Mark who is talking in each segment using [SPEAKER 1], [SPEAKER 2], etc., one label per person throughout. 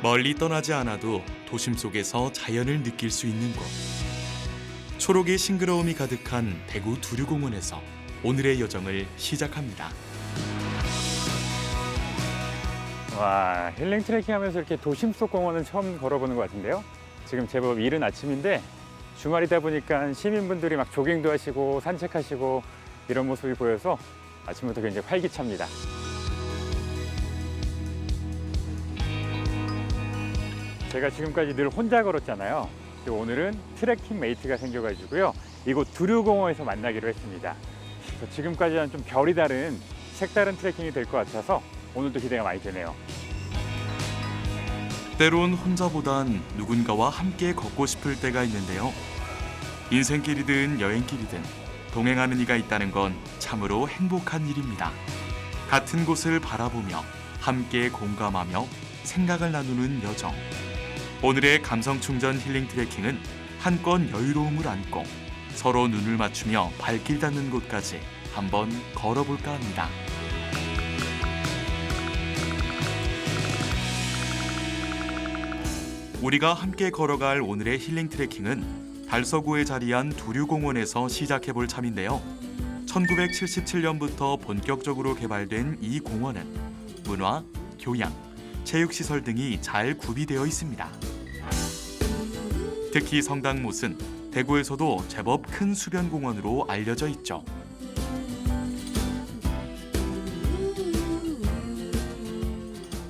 [SPEAKER 1] 멀리 떠나지 않아도 도심 속에서 자연을 느낄 수 있는 곳. 초록의 싱그러움이 가득한 대구 두류공원에서 오늘의 여정을 시작합니다.
[SPEAKER 2] 와, 힐링 트레킹 하면서 이렇게 도심 속 공원은 처음 걸어보는 것 같은데요. 지금 제법 이른 아침인데 주말이다 보니까 시민분들이 막 조깅도 하시고 산책하시고 이런 모습이 보여서 아침부터 굉장히 활기찹니다. 제가 지금까지 늘 혼자 걸었잖아요. 그리고 오늘은 트레킹 메이트가 생겨가지고요. 이곳 두류공원에서 만나기로 했습니다. 그래서 지금까지와는 좀 결이 다른 색다른 트레킹이 될 것 같아서 오늘도 기대가 많이 되네요.
[SPEAKER 1] 때론 혼자보단 누군가와 함께 걷고 싶을 때가 있는데요. 인생길이든 여행길이든 동행하는 이가 있다는 건 참으로 행복한 일입니다. 같은 곳을 바라보며 함께 공감하며 생각을 나누는 여정. 오늘의 감성 충전 힐링 트레킹은 한 건 여유로움을 안고 서로 눈을 맞추며 발길 닿는 곳까지 한번 걸어볼까 합니다. 우리가 함께 걸어갈 오늘의 힐링 트레킹은 달서구에 자리한 두류공원에서 시작해볼 참인데요. 1977년부터 본격적으로 개발된 이 공원은 문화, 교양, 체육시설 등이 잘 구비되어 있습니다. 특히 성당못은 대구에서도 제법 큰 수변공원으로 알려져 있죠.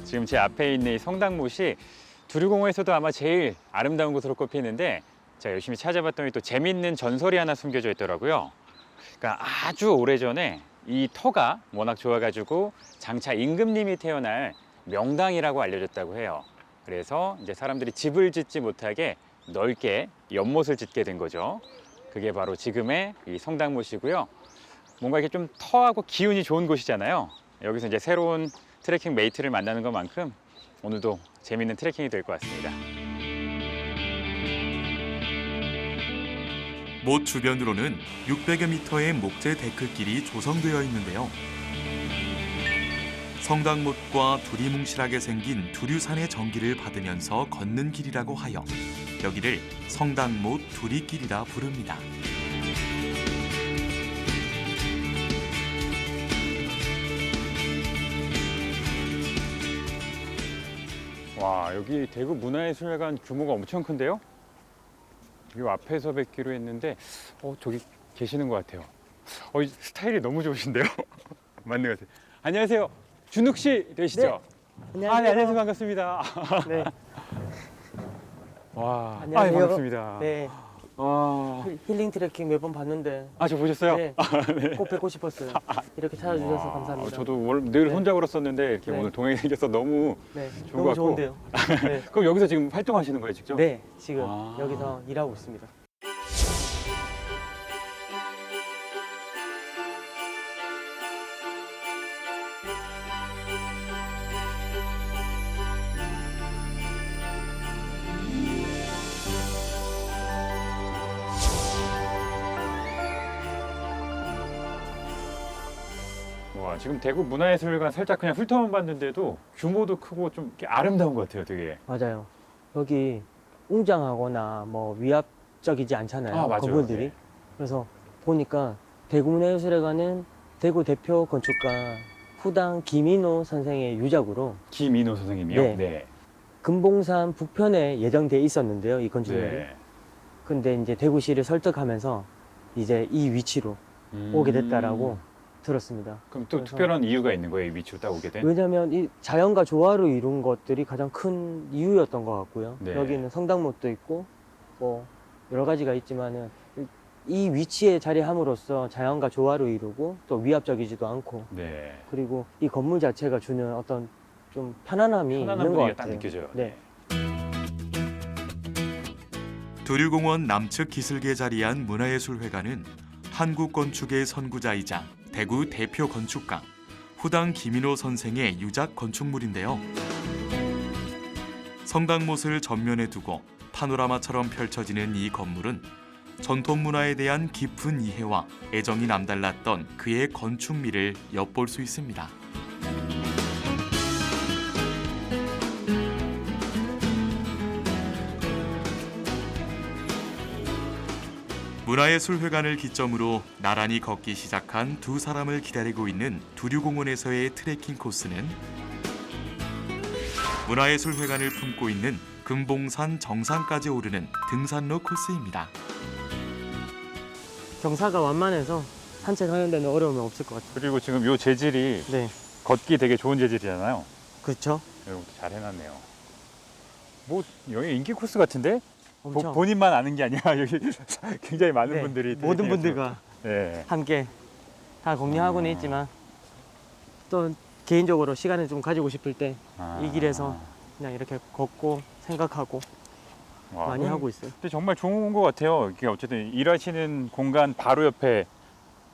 [SPEAKER 2] 지금 제 앞에 있는 이 성당못이 두류공원에서도 아마 제일 아름다운 곳으로 꼽히는데 제가 열심히 찾아봤더니 또 재밌는 전설이 하나 숨겨져 있더라고요. 그러니까 아주 오래전에 이 터가 워낙 좋아가지고 장차 임금님이 태어날 명당이라고 알려졌다고 해요. 그래서 이제 사람들이 집을 짓지 못하게 넓게 연못을 짓게 된 거죠. 그게 바로 지금의 이 성당못이고요. 뭔가 이렇게 좀 터하고 기운이 좋은 곳이잖아요. 여기서 이제 새로운 트레킹 메이트를 만나는 것만큼 오늘도 재밌는 트레킹이 될 것 같습니다.
[SPEAKER 1] 못 주변으로는 600여 미터의 목재 데크길이 조성되어 있는데요. 성당못과 두리뭉실하게 생긴 두류산의 전기를 받으면서 걷는 길이라고 하여 여기를 성당못 두리길이라 부릅니다.
[SPEAKER 2] 와, 여기 대구 문화예술회관 규모가 엄청 큰데요? 이 앞에서 뵙기로 했는데 저기 계시는 것 같아요. 이 스타일이 너무 좋으신데요? 맞는 것 같아요. 안녕하세요. 준욱 씨 되시죠?
[SPEAKER 3] 네.
[SPEAKER 2] 네, 안녕하세요. 반갑습니다.
[SPEAKER 3] 네.
[SPEAKER 2] 와,
[SPEAKER 3] 안녕하세요.
[SPEAKER 2] 반갑습니다.
[SPEAKER 3] 네. 힐링 트레킹 몇 번 봤는데
[SPEAKER 2] 저 보셨어요?
[SPEAKER 3] 네. 꼭 뵙고 싶었어요. 이렇게 찾아주셔서
[SPEAKER 2] 와,
[SPEAKER 3] 감사합니다.
[SPEAKER 2] 저도 늘
[SPEAKER 3] 네.
[SPEAKER 2] 혼자 걸었었는데 이렇게
[SPEAKER 3] 네.
[SPEAKER 2] 오늘 동행이 생겨서 너무
[SPEAKER 3] 네.
[SPEAKER 2] 좋은 것
[SPEAKER 3] 너무
[SPEAKER 2] 같고.
[SPEAKER 3] 좋은데요. 네.
[SPEAKER 2] 그럼 여기서 지금 활동하시는 거예요, 직접?
[SPEAKER 3] 네. 지금
[SPEAKER 2] 아.
[SPEAKER 3] 여기서 일하고 있습니다.
[SPEAKER 2] 와, 지금 대구 문화예술관 살짝 그냥 훑어만 봤는데도 규모도 크고 좀 이렇게 아름다운 것 같아요, 되게.
[SPEAKER 3] 맞아요. 여기 웅장하거나 뭐 위압적이지 않잖아요.
[SPEAKER 2] 맞아요.
[SPEAKER 3] 건물들이.
[SPEAKER 2] 네.
[SPEAKER 3] 그래서 보니까 대구문화예술회관은 대구 대표 건축가 후당 김인호 선생의 유작으로
[SPEAKER 2] 김인호 선생님이요?
[SPEAKER 3] 네. 금봉산 북편에 예정돼 있었는데요. 이 건축물이.
[SPEAKER 2] 네.
[SPEAKER 3] 근데 이제 대구시를 설득하면서 이제 이 위치로 오게 됐다라고 들었습니다.
[SPEAKER 2] 그럼 또
[SPEAKER 3] 그래서-
[SPEAKER 2] 특별한 이유가 있는 거예요, 이 위치로 딱 오게 된?
[SPEAKER 3] 왜냐하면 이 자연과 조화로 이룬 것들이 가장 큰 이유였던 것 같고요.
[SPEAKER 2] 네.
[SPEAKER 3] 여기는 성당못도 있고 뭐 여러 가지가 있지만은 이 위치에 자리함으로써 자연과 조화로 이루고 또 위압적이지도 않고
[SPEAKER 2] 네.
[SPEAKER 3] 그리고 이 건물 자체가 주는 어떤 좀 편안함이
[SPEAKER 2] 편안한
[SPEAKER 3] 있는 것
[SPEAKER 2] 분위기가 딱
[SPEAKER 3] 같아요.
[SPEAKER 2] 느껴져요.
[SPEAKER 3] 네.
[SPEAKER 1] 두류공원 남측 기슭에 자리한 문화예술회관은 한국 건축의 선구자이자 대구 대표 건축가 후당 김인호 선생의 유작 건축물인데요. 성당못을 전면에 두고 파노라마처럼 펼쳐지는 이 건물은 전통 문화에 대한 깊은 이해와 애정이 남달랐던 그의 건축미를 엿볼 수 있습니다. 문화예술회관을 기점으로 나란히 걷기 시작한 두 사람을 기다리고 있는 두류공원에서의 트레킹 코스는 문화예술회관을 품고 있는 금봉산 정상까지 오르는 등산로 코스입니다.
[SPEAKER 3] 경사가 완만해서 산책하는 데는 어려움이 없을 것 같아요.
[SPEAKER 2] 그리고 지금 요 재질이
[SPEAKER 3] 네,
[SPEAKER 2] 걷기 되게 좋은 재질이잖아요.
[SPEAKER 3] 그렇죠.
[SPEAKER 2] 이런 것도 잘 해놨네요. 뭐 여기 인기 코스 같은데?
[SPEAKER 3] 엄청.
[SPEAKER 2] 본인만 아는 게 아니라 여기 굉장히 많은
[SPEAKER 3] 네,
[SPEAKER 2] 분들이
[SPEAKER 3] 모든
[SPEAKER 2] 트레킹을
[SPEAKER 3] 분들과
[SPEAKER 2] 네.
[SPEAKER 3] 함께 다 공유하고는 있지만 또 개인적으로 시간을 좀 가지고 싶을 때 이 길에서 그냥 이렇게 걷고 생각하고
[SPEAKER 2] 와,
[SPEAKER 3] 많이 하고 있어요.
[SPEAKER 2] 근데 정말 좋은 것 같아요. 이게 어쨌든 일하시는 공간 바로 옆에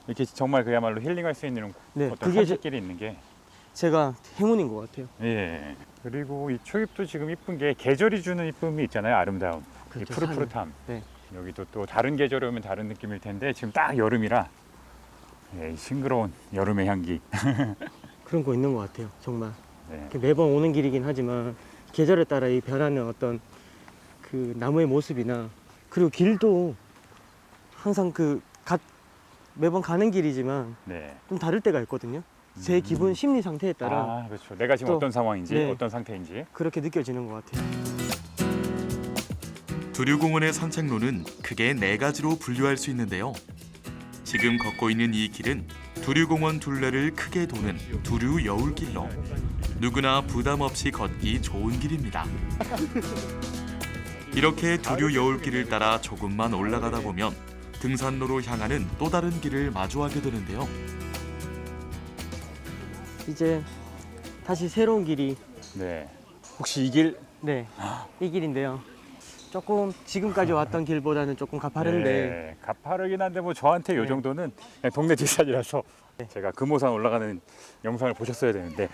[SPEAKER 2] 이렇게 정말 그야말로 힐링할 수 있는
[SPEAKER 3] 네,
[SPEAKER 2] 어떤
[SPEAKER 3] 그게
[SPEAKER 2] 산책길이 있는 게.
[SPEAKER 3] 제가 행운인 것 같아요.
[SPEAKER 2] 예. 그리고 이 초입도 지금 이쁜 게 계절이 주는 이쁨이 있잖아요. 아름다움. 이
[SPEAKER 3] 그렇죠,
[SPEAKER 2] 푸릇푸릇함.
[SPEAKER 3] 네.
[SPEAKER 2] 여기도 또 다른 계절에 오면 다른 느낌일 텐데 지금 딱 여름이라 예, 이 싱그러운 여름의 향기.
[SPEAKER 3] 그런 거 있는 것 같아요. 정말
[SPEAKER 2] 네.
[SPEAKER 3] 이렇게 매번 오는 길이긴 하지만 계절에 따라 이 변하는 어떤 그 나무의 모습이나 그리고 길도 항상 매번 가는 길이지만
[SPEAKER 2] 네.
[SPEAKER 3] 좀 다를 때가 있거든요. 제 기분 심리 상태에 따라
[SPEAKER 2] 아, 그렇죠. 내가 지금
[SPEAKER 3] 또,
[SPEAKER 2] 어떤 상황인지,
[SPEAKER 3] 네.
[SPEAKER 2] 어떤 상태인지.
[SPEAKER 3] 그렇게 느껴지는 것 같아요.
[SPEAKER 1] 두류공원의 산책로는 크게 네 가지로 분류할 수 있는데요. 지금 걷고 있는 이 길은 두류공원 둘레를 크게 도는 두류 여울길로 누구나 부담 없이 걷기 좋은 길입니다. 이렇게 두류 여울길을 따라 조금만 올라가다 보면 등산로로 향하는 또 다른 길을 마주하게 되는데요.
[SPEAKER 3] 이제 다시 새로운 길이
[SPEAKER 2] 네. 혹시 이 길?
[SPEAKER 3] 네, 이 길인데요. 조금 지금까지 왔던 길보다는 조금 가파른데
[SPEAKER 2] 네, 가파르긴 한데 뭐 저한테 요
[SPEAKER 3] 네.
[SPEAKER 2] 정도는 그냥 동네 뒷산이라서 제가 금오산 올라가는 영상을 보셨어야 되는데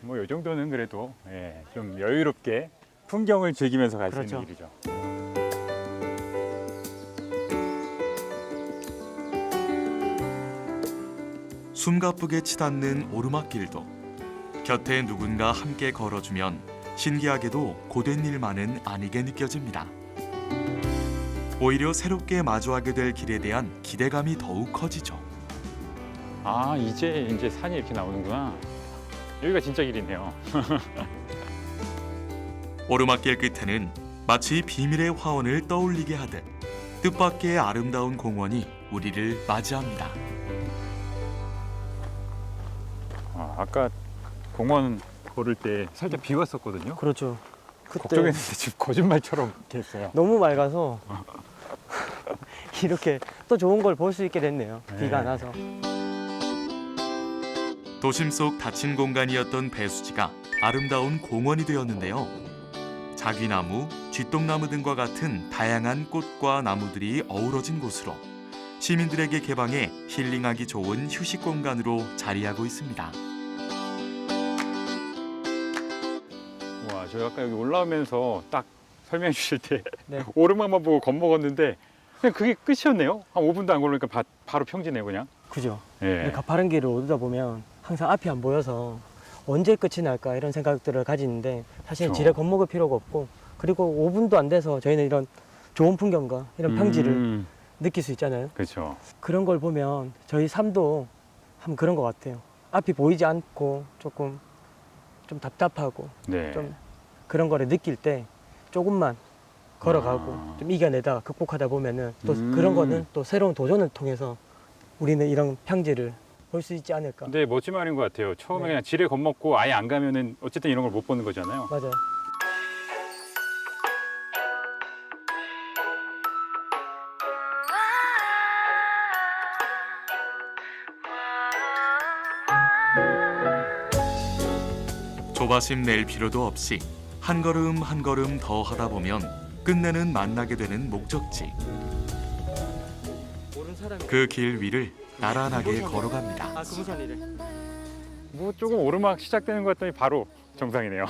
[SPEAKER 2] 뭐 요 정도는 그래도 예, 좀 여유롭게 풍경을 즐기면서 갈 수
[SPEAKER 3] 그렇죠.
[SPEAKER 2] 있는 길이죠.
[SPEAKER 1] 숨가쁘게 치닫는 오르막길도 곁에 누군가 함께 걸어주면 신기하게도 고된 일만은 아니게 느껴집니다. 오히려 새롭게 마주하게 될 길에 대한 기대감이 더욱 커지죠.
[SPEAKER 2] 아, 이제 산이 이렇게 나오는구나. 여기가 진짜 길이네요.
[SPEAKER 1] 오르막길 끝에는 마치 비밀의 화원을 떠올리게 하듯 뜻밖의 아름다운 공원이 우리를 맞이합니다.
[SPEAKER 2] 아까 공원 걸을 때 살짝 비 왔었거든요.
[SPEAKER 3] 그렇죠. 그때
[SPEAKER 2] 걱정했는데 지금 거짓말처럼 이렇게 했어요.
[SPEAKER 3] 너무 맑아서 이렇게 또 좋은 걸 볼 수 있게 됐네요.
[SPEAKER 2] 네.
[SPEAKER 3] 비가 안 와서.
[SPEAKER 1] 도심 속 닫힌 공간이었던 배수지가 아름다운 공원이 되었는데요. 자귀나무, 쥐똥나무 등과 같은 다양한 꽃과 나무들이 어우러진 곳으로 시민들에게 개방해 힐링하기 좋은 휴식 공간으로 자리하고 있습니다.
[SPEAKER 2] 와, 저 아까 여기 올라오면서 딱 설명해 주실 때
[SPEAKER 3] 네.
[SPEAKER 2] 오르막만 보고 겁먹었는데 그냥 그게 끝이었네요. 한 5분도 안 걸리니까 바로 평지네요, 그냥.
[SPEAKER 3] 그죠.
[SPEAKER 2] 예.
[SPEAKER 3] 근데 가파른 길을 오르다 보면 항상 앞이 안 보여서 언제 끝이 날까 이런 생각들을 가지는데 사실
[SPEAKER 2] 그렇죠.
[SPEAKER 3] 지레 겁먹을 필요가 없고 그리고 5분도 안 돼서 저희는 이런 좋은 풍경과 이런 평지를 느낄 수 있잖아요.
[SPEAKER 2] 그렇죠.
[SPEAKER 3] 그런 걸 보면 저희 삶도 한 그런 것 같아요. 앞이 보이지 않고 조금 좀 답답하고
[SPEAKER 2] 네.
[SPEAKER 3] 좀 그런 거를 느낄 때 조금만 걸어가고 좀 이겨내다 극복하다 보면은 또 그런 거는 또 새로운 도전을 통해서 우리는 이런 평지를 볼 수 있지 않을까.
[SPEAKER 2] 근데 멋진 말인 것 같아요. 처음에
[SPEAKER 3] 네.
[SPEAKER 2] 그냥 지레 겁먹고 아예 안 가면은 어쨌든 이런 걸 못 보는 거잖아요.
[SPEAKER 3] 맞아요.
[SPEAKER 1] 조바심 낼 필요도 없이 한 걸음 한 걸음 더 하다 보면 끝내는 만나게 되는 목적지. 그 길 위를 나란하게 걸어갑니다.
[SPEAKER 3] 아, 금산이래.
[SPEAKER 2] 뭐 조금 오르막 시작되는 것 같더니 바로 정상이네요.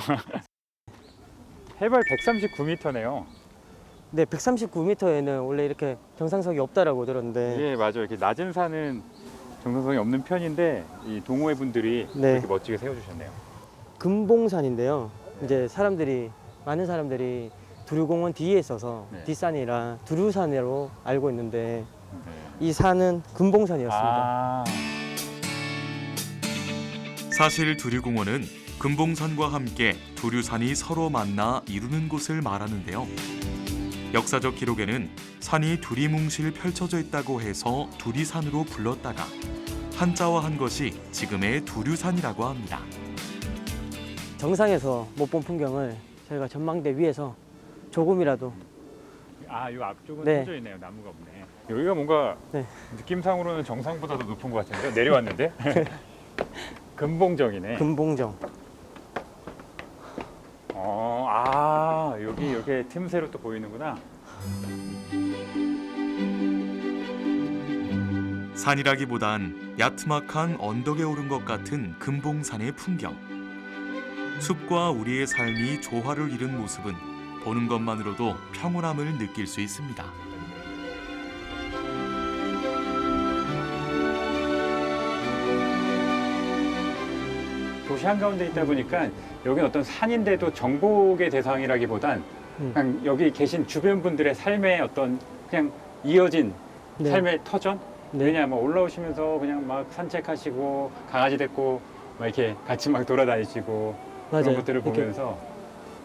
[SPEAKER 2] 해발 139m네요.
[SPEAKER 3] 네, 139m에는 원래 이렇게 정상석이 없다라고 들었는데
[SPEAKER 2] 예, 맞아요. 이렇게 낮은 산은 정상성이 없는 편인데 이 동호회 분들이
[SPEAKER 3] 네.
[SPEAKER 2] 이렇게 멋지게 세워주셨네요.
[SPEAKER 3] 금봉산인데요. 이제 많은 사람들이 두류공원 뒤에 있어서
[SPEAKER 2] 네.
[SPEAKER 3] 뒷산이라 두류산으로 알고 있는데
[SPEAKER 2] 네.
[SPEAKER 3] 이 산은 금봉산이었습니다.
[SPEAKER 2] 아,
[SPEAKER 1] 사실 두류공원은 금봉산과 함께 두류산이 서로 만나 이루는 곳을 말하는데요. 역사적 기록에는 산이 두리뭉실 펼쳐져 있다고 해서 두리산으로 불렀다가 한자화한 것이 지금의 두류산이라고 합니다.
[SPEAKER 3] 정상에서 못 본 풍경을 저희가 전망대 위에서 조금이라도
[SPEAKER 2] 요 앞쪽은
[SPEAKER 3] 네.
[SPEAKER 2] 터져 있네요. 나무가 없네. 여기가 뭔가
[SPEAKER 3] 네.
[SPEAKER 2] 느낌상으로는 정상보다도 높은 것 같은데요. 내려왔는데 금봉정이네.
[SPEAKER 3] 금봉정.
[SPEAKER 2] 여기 이렇게 틈새로 또 보이는구나.
[SPEAKER 1] 산이라기보단 야트막한 언덕에 오른 것 같은 금봉산의 풍경. 숲과 우리의 삶이 조화를 이룬 모습은 보는 것만으로도 평온함을 느낄 수 있습니다.
[SPEAKER 2] 도시 한가운데 있다 보니까 여기는 어떤 산인데도 정복의 대상이라기보단 그냥 여기 계신 주변 분들의 삶의 어떤 그냥 이어진
[SPEAKER 3] 네.
[SPEAKER 2] 삶의 터전?
[SPEAKER 3] 네.
[SPEAKER 2] 왜냐 뭐 올라오시면서 그냥 막 산책하시고 강아지 데리고 막 이렇게 같이 막 돌아다니시고 그런
[SPEAKER 3] 맞아요.
[SPEAKER 2] 것들을
[SPEAKER 3] 이렇게
[SPEAKER 2] 보면서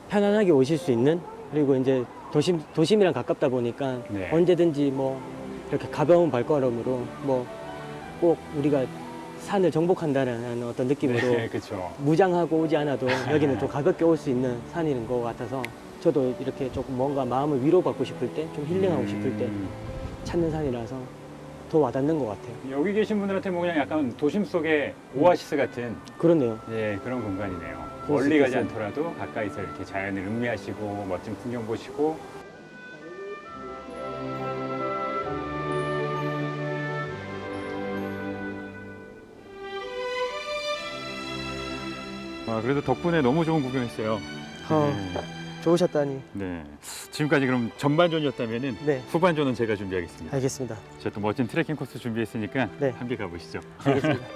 [SPEAKER 3] 편안하게 오실 수 있는, 그리고 이제 도심이랑 가깝다 보니까
[SPEAKER 2] 네.
[SPEAKER 3] 언제든지 뭐 이렇게 가벼운 발걸음으로 뭐 꼭 우리가 산을 정복한다는 어떤 느낌으로
[SPEAKER 2] 네, 그렇죠.
[SPEAKER 3] 무장하고 오지 않아도 여기는 좀 가볍게 올 수 있는 산인 것 같아서 저도 이렇게 조금 뭔가 마음을 위로받고 싶을 때, 좀 힐링하고 싶을 때 찾는 산이라서 더 와닿는 것 같아요.
[SPEAKER 2] 여기 계신 분들한테 뭐 그냥 약간 도심 속의 오아시스 같은
[SPEAKER 3] 그렇네요.
[SPEAKER 2] 그런 공간이네요.
[SPEAKER 3] 그럴 수
[SPEAKER 2] 멀리 가지
[SPEAKER 3] 있겠어요.
[SPEAKER 2] 않더라도 가까이서 이렇게 자연을 음미하시고 멋진 풍경 보시고 그래도 덕분에 너무 좋은 구경했어요.
[SPEAKER 3] 좋으셨다니.
[SPEAKER 2] 네. 지금까지 그럼 전반전이었다면은
[SPEAKER 3] 네,
[SPEAKER 2] 후반전은 제가 준비하겠습니다.
[SPEAKER 3] 알겠습니다.
[SPEAKER 2] 제가 또 멋진 트레킹 코스 준비했으니까
[SPEAKER 3] 네.
[SPEAKER 2] 함께 가보시죠.
[SPEAKER 3] 알겠습니다.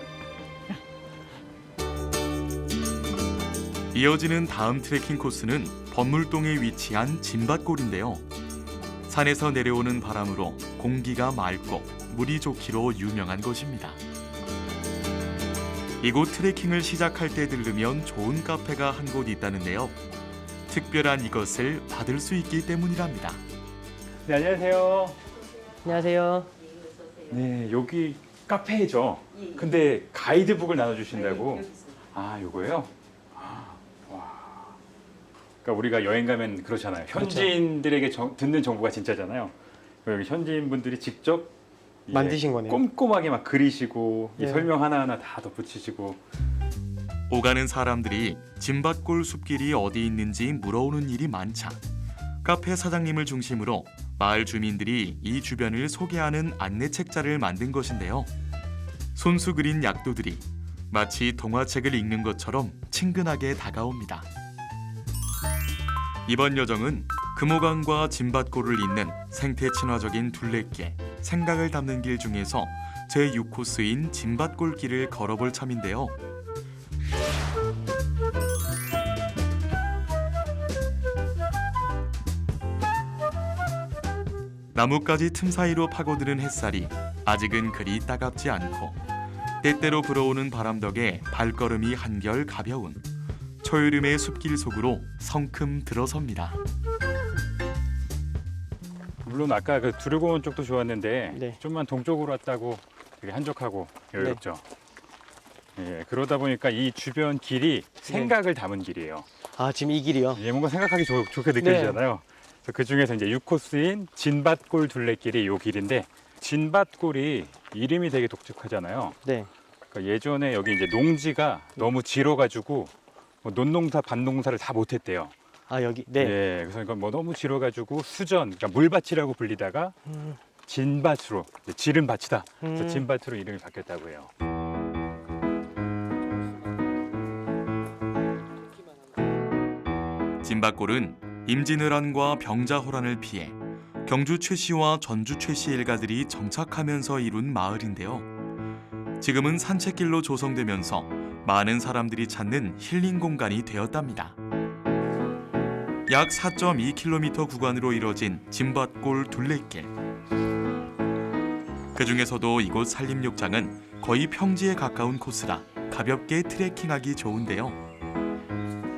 [SPEAKER 1] 이어지는 다음 트레킹 코스는 범물동에 위치한 진밭골인데요. 산에서 내려오는 바람으로 공기가 맑고 물이 좋기로 유명한 곳입니다. 이곳 트레킹을 시작할 때 들르면 좋은 카페가 한 곳 있다는데요. 특별한 이것을 받을 수 있기 때문이랍니다.
[SPEAKER 2] 네, 안녕하세요.
[SPEAKER 3] 안녕하세요.
[SPEAKER 2] 네, 여기 카페죠. 근데 가이드북을 나눠주신다고? 요거예요? 와. 그러니까 우리가 여행 가면 그렇잖아요. 현지인들에게 듣는 정보가 진짜잖아요. 여기 현지인분들이 직접
[SPEAKER 3] 만드신 거네요.
[SPEAKER 2] 꼼꼼하게 막 그리시고 이
[SPEAKER 3] 네.
[SPEAKER 2] 설명 하나하나 다 덧붙이시고.
[SPEAKER 1] 오가는 사람들이 진밭골 숲길이 어디 있는지 물어오는 일이 많자 카페 사장님을 중심으로 마을 주민들이 이 주변을 소개하는 안내 책자를 만든 것인데요. 손수 그린 약도들이 마치 동화책을 읽는 것처럼 친근하게 다가옵니다. 이번 여정은 금호강과 진밭골을 잇는 생태 친화적인 둘레길, 생각을 담는 길 중에서 제6코스인 진밭골길을 걸어볼 참인데요. 나뭇가지 틈 사이로 파고드는 햇살이 아직은 그리 따갑지 않고 때때로 불어오는 바람 덕에 발걸음이 한결 가벼운 초여름의 숲길 속으로 성큼 들어섭니다.
[SPEAKER 2] 물론 아까 그 두류공원 쪽도 좋았는데
[SPEAKER 3] 네.
[SPEAKER 2] 좀만 동쪽으로 왔다고 되게 한적하고 여유롭죠. 그러다 보니까 이 주변 길이 생각을 담은 길이에요.
[SPEAKER 3] 아, 지금 이 길이요?
[SPEAKER 2] 뭔가 생각하기 좋게 느껴지잖아요. 그래서 그 중에서 이제 6코스인 진밭골 둘레길이 이 길인데 진밭골이 이름이 되게 독특하잖아요.
[SPEAKER 3] 네.
[SPEAKER 2] 그러니까 예전에 여기 이제 농지가 너무 질어가지고 뭐 논농사, 밭농사를 다 못했대요.
[SPEAKER 3] 아, 여기. 네.
[SPEAKER 2] 그래서 그러니까 뭐 너무 질어가지고 수전, 그러니까 물밭이라고 불리다가 진밭으로 지른 밭이다. 그래서 진밭으로 이름이 바뀌었다고 해요.
[SPEAKER 1] 진밭골은 임진왜란과 병자호란을 피해 경주 최씨와 전주 최씨 일가들이 정착하면서 이룬 마을인데요. 지금은 산책길로 조성되면서 많은 사람들이 찾는 힐링 공간이 되었답니다. 약 4.2km 구간으로 이뤄진 진밭골 둘레길. 그중에서도 이곳 산림욕장은 거의 평지에 가까운 코스라 가볍게 트레킹하기 좋은데요.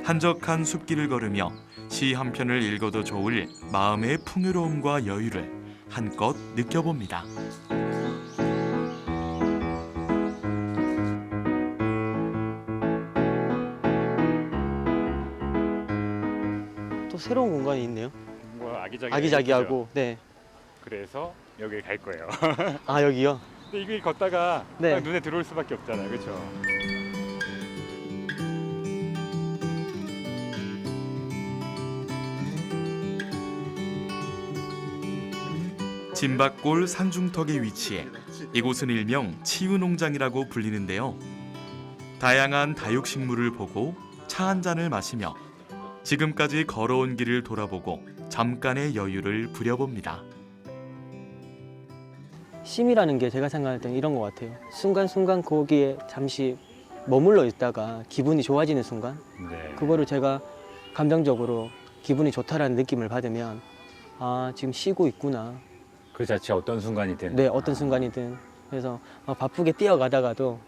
[SPEAKER 1] 한적한 숲길을 걸으며 시 한 편을 읽어도 좋을 마음의 풍요로움과 여유를 한껏 느껴봅니다.
[SPEAKER 3] 또 새로운 공간이 있네요.
[SPEAKER 2] 뭐
[SPEAKER 3] 아기자기하고. 네.
[SPEAKER 2] 그래서 여기 갈 거예요.
[SPEAKER 3] 아 여기요?
[SPEAKER 2] 근데 이게 걷다가
[SPEAKER 3] 네.
[SPEAKER 2] 딱 눈에 들어올 수밖에 없잖아요, 그렇죠?
[SPEAKER 1] 진밭골 산중턱에 위치해 이곳은 일명 치유농장이라고 불리는데요. 다양한 다육식물을 보고 차 한 잔을 마시며 지금까지 걸어온 길을 돌아보고 잠깐의 여유를 부려봅니다.
[SPEAKER 3] 쉼이라는 게 제가 생각할 때는 이런 것 같아요. 순간순간 거기에 잠시 머물러 있다가 기분이 좋아지는 순간,
[SPEAKER 2] 네.
[SPEAKER 3] 그거를 제가 감정적으로 기분이 좋다라는 느낌을 받으면 아 지금 쉬고 있구나.
[SPEAKER 2] 그 자체 어떤 순간이든.
[SPEAKER 3] 네, 어떤 순간이든. 그래서 바쁘게 뛰어가다가도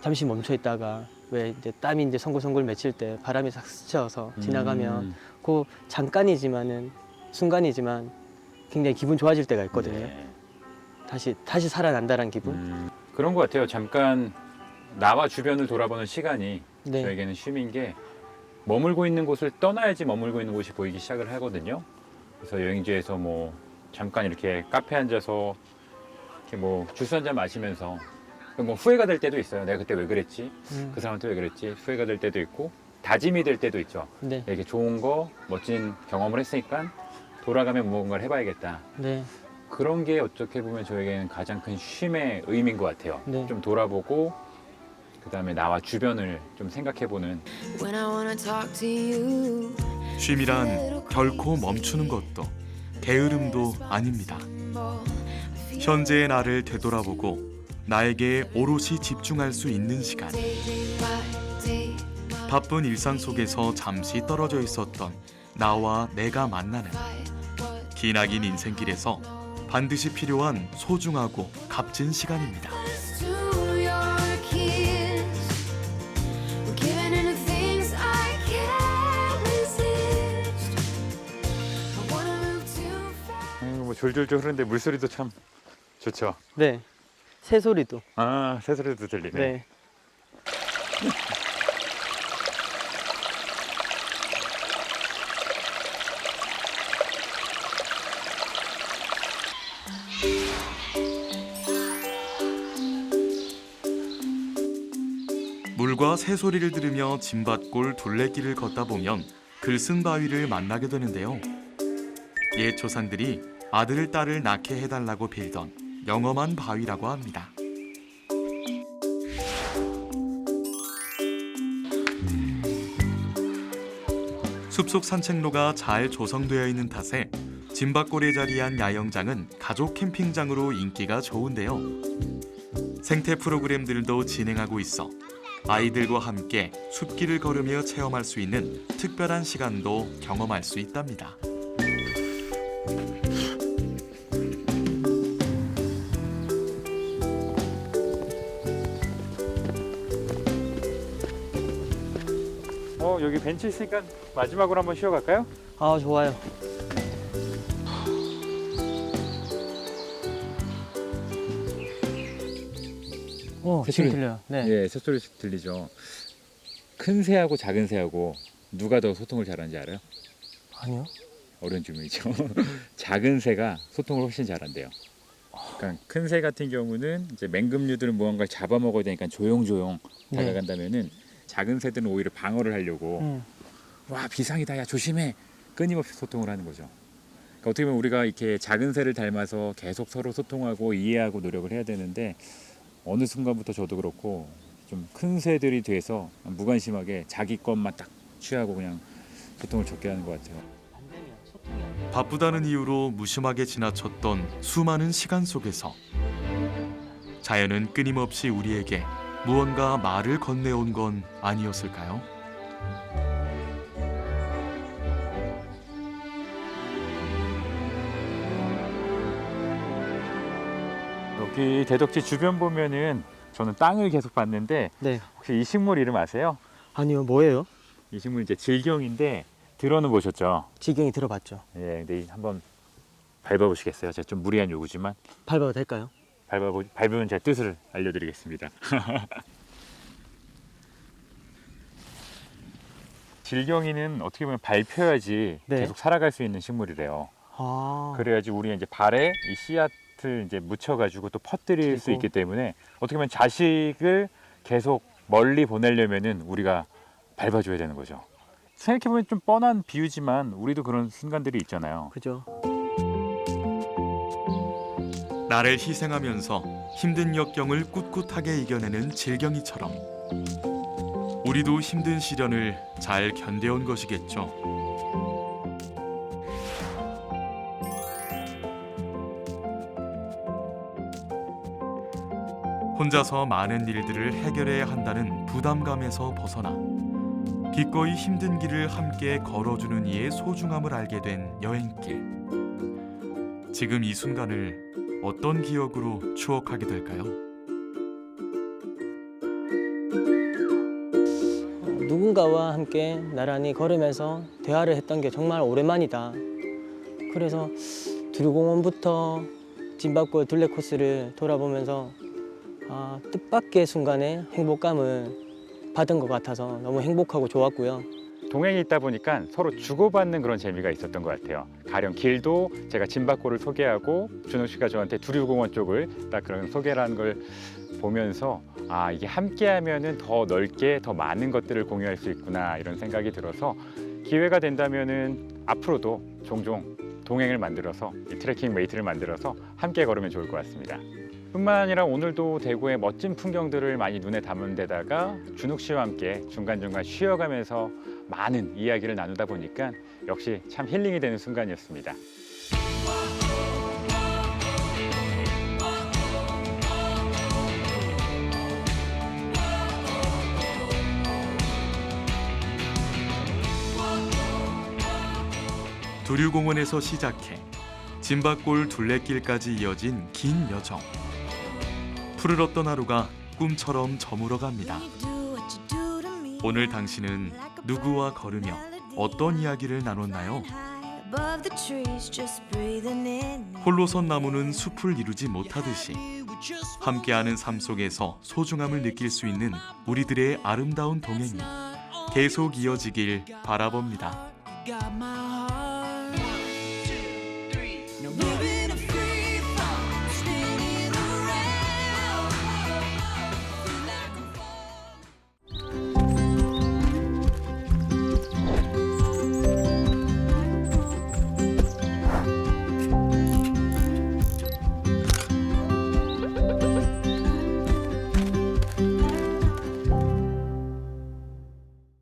[SPEAKER 3] 잠시 멈춰 있다가 왜 이제 땀이 이제 송글송글 맺힐 때 바람이 싹 스쳐서 지나가면 그 잠깐이지만은 순간이지만 굉장히 기분 좋아질 때가 있거든요.
[SPEAKER 2] 네.
[SPEAKER 3] 다시 살아난다는 기분.
[SPEAKER 2] 그런 것 같아요. 잠깐 나와 주변을 돌아보는 시간이
[SPEAKER 3] 네.
[SPEAKER 2] 저에게는 쉼인 게 머물고 있는 곳을 떠나야지 머물고 있는 곳이 보이기 시작을 하거든요. 그래서 여행지에서 뭐 잠깐 이렇게 카페 앉아서 이렇게 뭐 주스 한 잔 마시면서 뭐 후회가 될 때도 있어요. 내가 그때 왜 그랬지? 그 사람한테 왜 그랬지? 후회가 될 때도 있고 다짐이 될 때도 있죠.
[SPEAKER 3] 네.
[SPEAKER 2] 이렇게 좋은 거, 멋진 경험을 했으니까 돌아가면 무언가를 해봐야겠다.
[SPEAKER 3] 네.
[SPEAKER 2] 그런 게 어떻게 보면 저에게는 가장 큰 쉼의 의미인 것 같아요.
[SPEAKER 3] 네.
[SPEAKER 2] 좀 돌아보고 그다음에 나와 주변을 좀 생각해보는.
[SPEAKER 4] When I wanna talk to you.
[SPEAKER 1] 쉼이란 결코 멈추는 것도 게으름도 아닙니다. 현재의 나를 되돌아보고 나에게 오롯이 집중할 수 있는 시간. 바쁜 일상 속에서 잠시 떨어져 있었던 나와 내가 만나는 기나긴 인생길에서 반드시 필요한 소중하고 값진 시간입니다.
[SPEAKER 2] 뭐 졸졸졸 흐르는데 물소리도 참 좋죠.
[SPEAKER 3] 네. 새소리도.
[SPEAKER 2] 아, 새소리도 들리네.
[SPEAKER 3] 네.
[SPEAKER 1] 물과 새소리를 들으며 진밭골 둘레길을 걷다 보면 글쓴바위를 만나게 되는데요. 옛 조상들이 아들, 딸을 낳게 해달라고 빌던 영험한 바위라고 합니다. 숲속 산책로가 잘 조성되어 있는 탓에 진밭골에 자리한 야영장은 가족 캠핑장으로 인기가 좋은데요. 생태 프로그램들도 진행하고 있어 아이들과 함께 숲길을 걸으며 체험할 수 있는 특별한 시간도 경험할 수 있답니다.
[SPEAKER 2] 여기 벤치 있으니까 마지막으로 한번 쉬어갈까요?
[SPEAKER 3] 아 좋아요. 지금
[SPEAKER 2] 새소리.
[SPEAKER 3] 들려요. 네.
[SPEAKER 2] 예, 새소리씩 들리죠. 큰 새하고 작은 새하고 누가 더 소통을 잘하는지 알아요?
[SPEAKER 3] 아니요.
[SPEAKER 2] 어려운 질문이죠. 작은 새가 소통을 훨씬 잘한대요. 그러니까 큰 새 같은 경우는 이제 맹금류들은 무언가를 잡아먹어야 되니까 조용조용
[SPEAKER 3] 네.
[SPEAKER 2] 다가간다면은 작은 새들은 오히려 방어를 하려고 와 비상이다 야 조심해 끊임없이 소통을 하는 거죠. 그러니까 어떻게 보면 우리가 이렇게 작은 새를 닮아서 계속 서로 소통하고 이해하고 노력을 해야 되는데 어느 순간부터 저도 그렇고 좀 큰 새들이 돼서 무관심하게 자기 것만 딱 취하고 그냥 소통을 적게 하는 것 같아요.
[SPEAKER 1] 바쁘다는 이유로 무심하게 지나쳤던 수많은 시간 속에서 자연은 끊임없이 우리에게 무언가 말을 건네온 건 아니었을까요?
[SPEAKER 2] 여기 대덕지 주변 보면은 저는 땅을 계속 봤는데
[SPEAKER 3] 네.
[SPEAKER 2] 혹시 이 식물 이름 아세요?
[SPEAKER 3] 아니요, 뭐예요?
[SPEAKER 2] 이 식물 이제 질경인데 들어는 보셨죠?
[SPEAKER 3] 지경이 들어봤죠.
[SPEAKER 2] 예, 근데 한번 밟아보시겠어요? 제가 좀 무리한 요구지만
[SPEAKER 3] 밟아도 될까요?
[SPEAKER 2] 밟으면 제 뜻을 알려드리겠습니다. 질경이는 어떻게 보면 밟혀야지
[SPEAKER 3] 네.
[SPEAKER 2] 계속 살아갈 수 있는 식물이래요.
[SPEAKER 3] 아,
[SPEAKER 2] 그래야지 우리 이제 발에 이 씨앗을 이제 묻혀가지고 또 퍼뜨릴 수
[SPEAKER 3] 그리고-
[SPEAKER 2] 있기 때문에 어떻게 보면 자식을 계속 멀리 보내려면은 우리가 밟아줘야 되는 거죠. 생각해보면 좀 뻔한 비유지만 우리도 그런 순간들이 있잖아요.
[SPEAKER 3] 그죠.
[SPEAKER 1] 나를 희생하면서 힘든 역경을 꿋꿋하게 이겨내는 질경이처럼 우리도 힘든 시련을 잘 견뎌온 것이겠죠. 혼자서 많은 일들을 해결해야 한다는 부담감에서 벗어나 기꺼이 힘든 길을 함께 걸어주는 이의 소중함을 알게 된 여행길. 지금 이 순간을 어떤 기억으로 추억하게 될까요?
[SPEAKER 3] 누군가와 함께 나란히 걸으면서 대화를 했던 게 정말 오랜만이다. 그래서 두류공원부터 진박골 둘레 코스를 돌아보면서 뜻밖의 순간에 행복감을 받은 것 같아서 너무 행복하고 좋았고요.
[SPEAKER 2] 동행이 있다 보니까 서로 주고받는 그런 재미가 있었던 것 같아요. 가령 길도 제가 진박골을 소개하고 준욱 씨가 저한테 두류공원 쪽을 딱 그런 소개를 하는 걸 보면서 아, 이게 함께하면은 더 넓게 더 많은 것들을 공유할 수 있구나 이런 생각이 들어서 기회가 된다면은 앞으로도 종종 동행을 만들어서 이 트레킹 메이트를 만들어서 함께 걸으면 좋을 것 같습니다. 뿐만 아니라 오늘도 대구의 멋진 풍경들을 많이 눈에 담은 데다가 준욱 씨와 함께 중간중간 쉬어가면서 많은 이야기를 나누다 보니까 역시 참 힐링이 되는 순간이었습니다.
[SPEAKER 1] 두류공원에서 시작해 진박골 둘레길까지 이어진 긴 여정. 푸르렀던 하루가 꿈처럼 저물어갑니다. 오늘 당신은 누구와 걸으며 어떤 이야기를 나눴나요? 홀로선 나무는 숲을 이루지 못하듯이 함께하는 삶 속에서 소중함을 느낄 수 있는 우리들의 아름다운 동행이 계속 이어지길 바라봅니다.
[SPEAKER 4] got my heart